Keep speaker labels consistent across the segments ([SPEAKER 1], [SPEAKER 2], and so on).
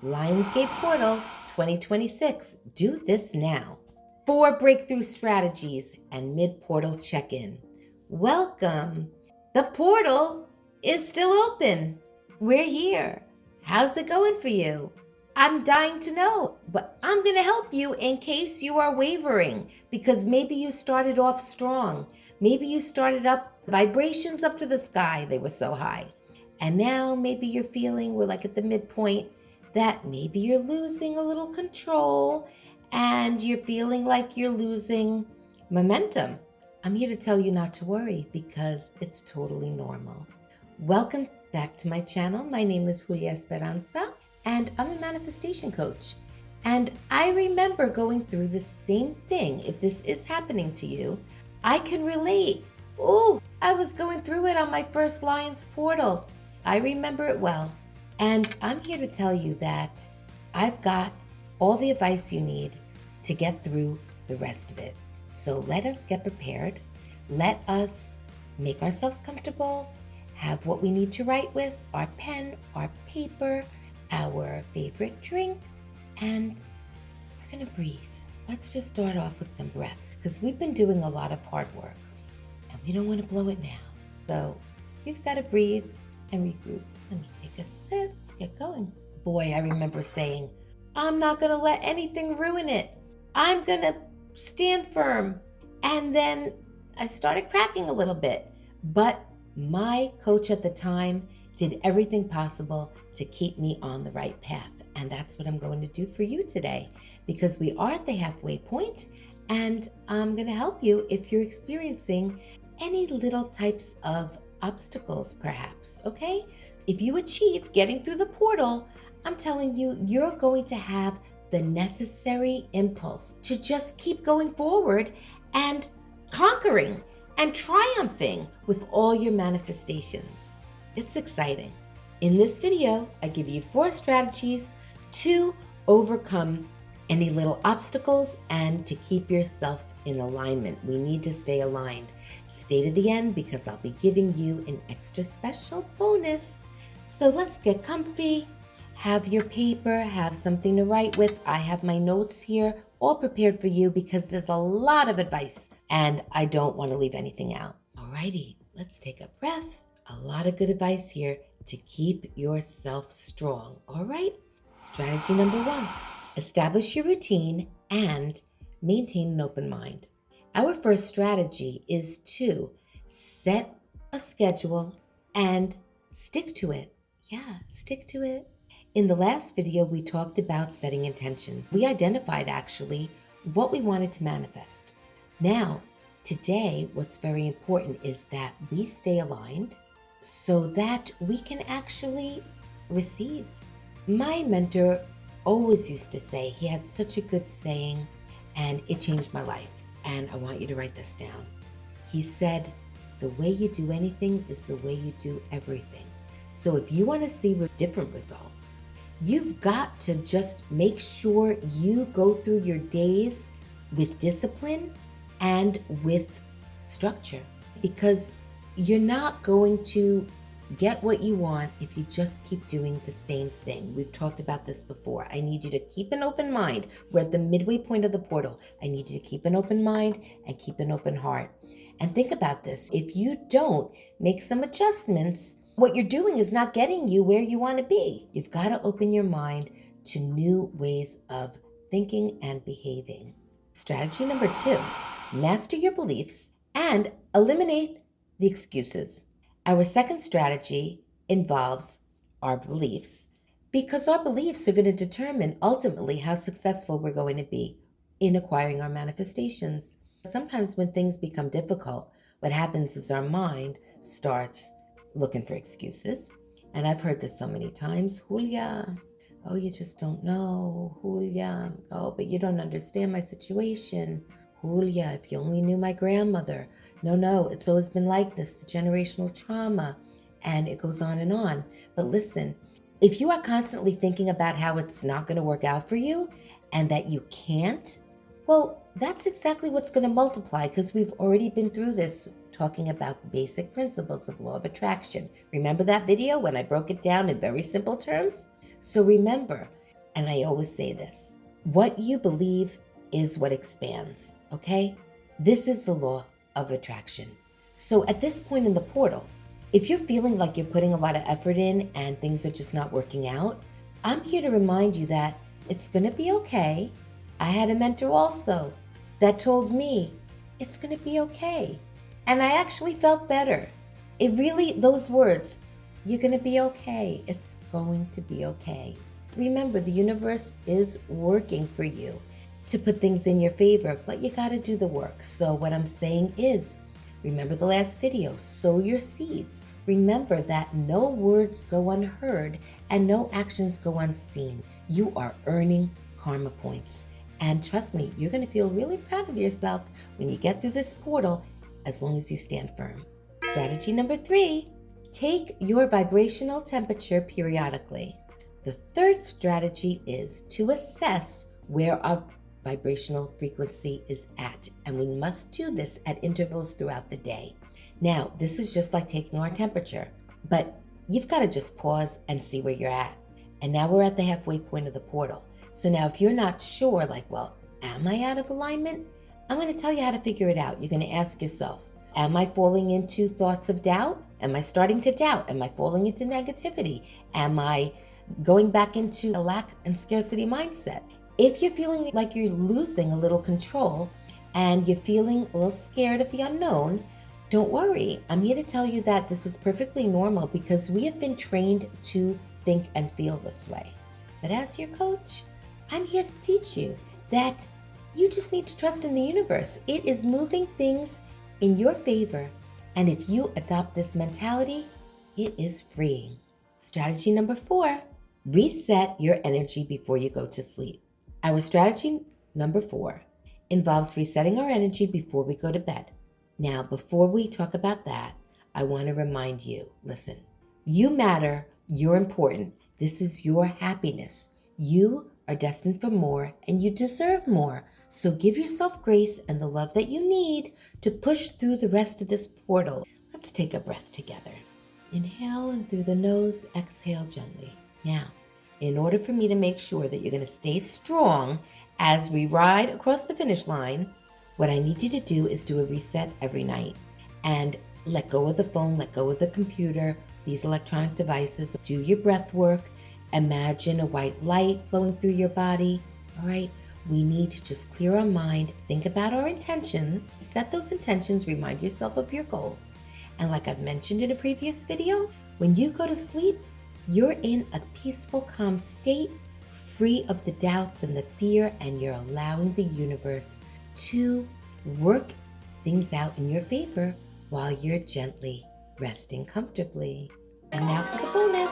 [SPEAKER 1] Lionsgate Portal 2026. Do this now. 4 breakthrough strategies and mid-portal check-in. Welcome. The portal is still open. We're here. How's it going for you? I'm dying to know, but I'm going to help you in case you are wavering, because maybe you started off strong. Maybe you started up vibrations up to the sky. They were so high. And now maybe you're feeling we're like at the midpoint, that maybe you're losing a little control and you're feeling like you're losing momentum. I'm here to tell you not to worry, because it's totally normal. Welcome back to my channel. My name is Esperanza, and I'm a manifestation coach. And I remember going through the same thing. If this is happening to you, I can relate. Oh, I was going through it on my first Lions portal. I remember it well. And I'm here to tell you that I've got all the advice you need to get through the rest of it. So let us get prepared. Let us make ourselves comfortable, have what we need to write with, our pen, our paper, our favorite drink, and we're gonna breathe. Let's just start off with some breaths, because we've been doing a lot of hard work and we don't want to blow it now. So we've got to breathe and regroup. Let me take a sip, get going. Boy, I remember saying, I'm not gonna let anything ruin it. I'm gonna stand firm. And then I started cracking a little bit, but my coach at the time did everything possible to keep me on the right path. And that's what I'm going to do for you today, because we are at the halfway point, and I'm going to help you if you're experiencing any little types of obstacles, perhaps, okay? If you achieve getting through the portal, I'm telling you, you're going to have the necessary impulse to just keep going forward and conquering and triumphing with all your manifestations. It's exciting. In this video, I give you 4 strategies to overcome any little obstacles and to keep yourself in alignment. We need to stay aligned. Stay to the end, because I'll be giving you an extra special bonus. So let's get comfy. Have your paper, have something to write with. I have my notes here all prepared for you, because there's a lot of advice and I don't want to leave anything out. Alrighty, let's take a breath. A lot of good advice here to keep yourself strong. All right, strategy number 1, establish your routine and maintain an open mind. Our first strategy is to set a schedule and stick to it. Yeah, stick to it. In the last video, we talked about setting intentions. We identified actually what we wanted to manifest. Now, today, what's very important is that we stay aligned so that we can actually receive. My mentor always used to say, he had such a good saying, and it changed my life. And I want you to write this down. He said, the way you do anything is the way you do everything. So if you want to see different results, you've got to just make sure you go through your days with discipline and with structure, because you're not going to get what you want if you just keep doing the same thing. We've talked about this before. I need you to keep an open mind. We're at the midway point of the portal. I need you to keep an open mind and keep an open heart. And think about this. If you don't make some adjustments, what you're doing is not getting you where you want to be. You've got to open your mind to new ways of thinking and behaving. Strategy number 2, master your beliefs and eliminate the excuses. Our second strategy involves our beliefs, because our beliefs are going to determine ultimately how successful we're going to be in acquiring our manifestations. Sometimes when things become difficult, what happens is our mind starts looking for excuses. And I've heard this so many times. Julia, oh, you just don't know. Julia, oh, but you don't understand my situation. Julia, if you only knew my grandmother. No, it's always been like this, the generational trauma, and it goes on and on. But listen, if you are constantly thinking about how it's not going to work out for you and that you can't, well, that's exactly what's going to multiply, because we've already been through this talking about the basic principles of law of attraction. Remember that video when I broke it down in very simple terms? So remember, And I always say this, what you believe is what expands, okay? This is the law of attraction. So at this point in the portal, if you're feeling like you're putting a lot of effort in and things are just not working out, I'm here to remind you that it's going to be okay. I had a mentor also that told me it's going to be okay. And I actually felt better. It really, those words, you're going to be okay. It's going to be okay. Remember, the universe is working for you to put things in your favor, but you got to do the work. So what I'm saying is, remember the last video, sow your seeds. Remember that no words go unheard and no actions go unseen. You are earning karma points. And trust me, you're going to feel really proud of yourself when you get through this portal, as long as you stand firm. Strategy number 3, take your vibrational temperature periodically. The third strategy is to assess where our vibrational frequency is at, and we must do this at intervals throughout the day. Now, this is just like taking our temperature, but you've got to just pause and see where you're at. And now we're at the halfway point of the portal. So now if you're not sure, like, well, am I out of alignment? I'm going to tell you how to figure it out. You're going to ask yourself, am I falling into thoughts of doubt? Am I starting to doubt? Am I falling into negativity? Am I going back into a lack and scarcity mindset? If you're feeling like you're losing a little control and you're feeling a little scared of the unknown, don't worry. I'm here to tell you that this is perfectly normal because we have been trained to think and feel this way. But as your coach, I'm here to teach you that you just need to trust in the universe. It is moving things in your favor. And if you adopt this mentality, it is freeing. Strategy number 4, reset your energy before you go to sleep. Our strategy number 4 involves resetting our energy before we go to bed. Now, before we talk about that, I want to remind you, listen, you matter, you're important. This is your happiness. You are destined for more and you deserve more. So give yourself grace and the love that you need to push through the rest of this portal. Let's take a breath together. Inhale in through the nose, exhale gently. Now, in order for me to make sure that you're going to stay strong as we ride across the finish line, what I need you to do is do a reset every night and let go of the phone, let go of the computer, these electronic devices. Do your breath work. Imagine a white light flowing through your body. All right. We need to just clear our mind, think about our intentions, set those intentions, remind yourself of your goals. And like I've mentioned in a previous video, when you go to sleep, you're in a peaceful, calm state, free of the doubts and the fear, and you're allowing the universe to work things out in your favor while you're gently resting comfortably. And now for the bonus.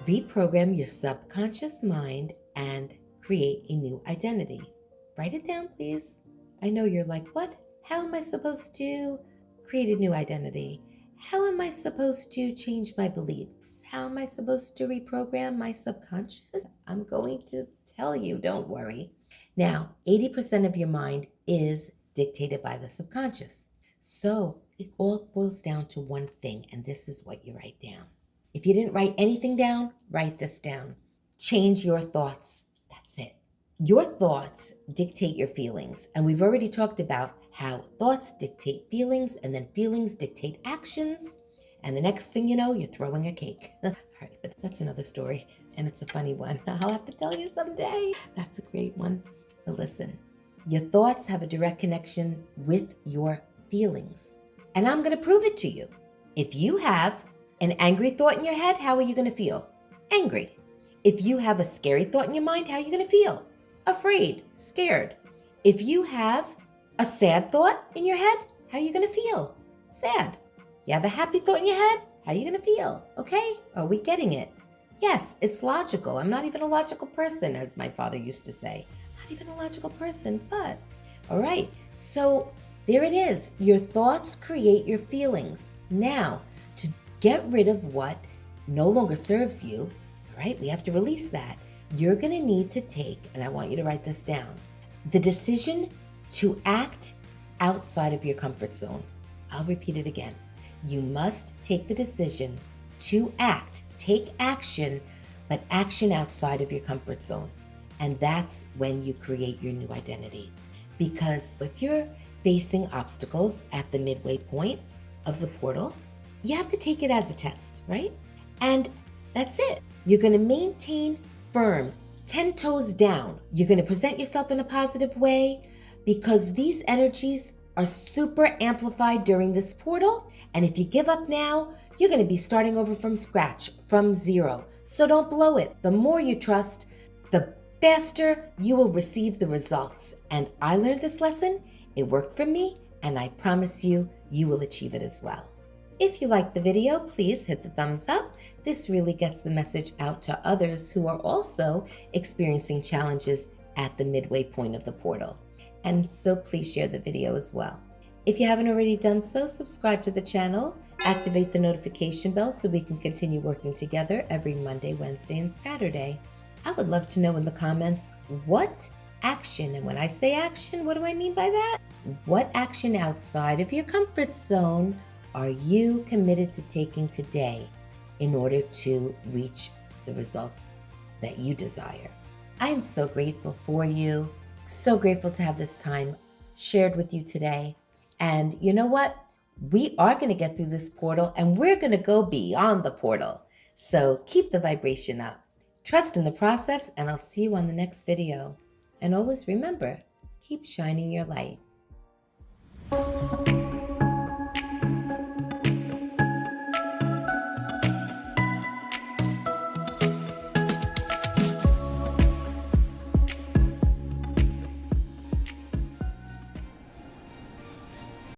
[SPEAKER 1] Reprogram your subconscious mind and create a new identity. Write it down, please. I know you're like, what? How am I supposed to create a new identity? How am I supposed to change my beliefs? How am I supposed to reprogram my subconscious? I'm going to tell you, don't worry. Now, 80% of your mind is dictated by the subconscious. So it all boils down to one thing, and this is what you write down. If you didn't write anything down, write this down. Change your thoughts. That's it. Your thoughts dictate your feelings. And we've already talked about how thoughts dictate feelings and then feelings dictate actions. And the next thing you know, you're throwing a cake. All right, but that's another story. And it's a funny one. I'll have to tell you someday. That's a great one. But listen, your thoughts have a direct connection with your feelings. And I'm going to prove it to you. If you have an angry thought in your head, how are you going to feel? Angry. If you have a scary thought in your mind, how are you going to feel? Afraid, scared. If you have a sad thought in your head, how are you going to feel? Sad. You have a happy thought in your head, how are you going to feel? Okay? Are we getting it? Yes, it's logical. I'm not even a logical person, as my father used to say. Not even a logical person, but all right. So there it is. Your thoughts create your feelings. Now, to get rid of what no longer serves you, all right, we have to release that. You're going to need to take, and I want you to write this down, the decision to act outside of your comfort zone. I'll repeat it again. You must take the decision to act, take action, but action outside of your comfort zone. And that's when you create your new identity. Because if you're facing obstacles at the midway point of the portal, you have to take it as a test, right? And that's it. You're going to maintain firm, 10 toes down. You're going to present yourself in a positive way because these energies are super amplified during this portal. And if you give up now, you're going to be starting over from scratch, from zero. So don't blow it. The more you trust, the faster you will receive the results. And I learned this lesson. It worked for me, and I promise you, you will achieve it as well. If you liked the video, please hit the thumbs up. This really gets the message out to others who are also experiencing challenges at the midway point of the portal. And so please share the video as well. If you haven't already done so, subscribe to the channel, activate the notification bell so we can continue working together every Monday, Wednesday, and Saturday. I would love to know in the comments what action, and when I say action, what do I mean by that? What action outside of your comfort zone are you committed to taking today in order to reach the results that you desire? I am so grateful for you, so grateful to have this time shared with you today. And you know what? We are going to get through this portal and we're going to go beyond the portal. So keep the vibration up. Trust in the process, and I'll see you on the next video. And always remember, keep shining your light.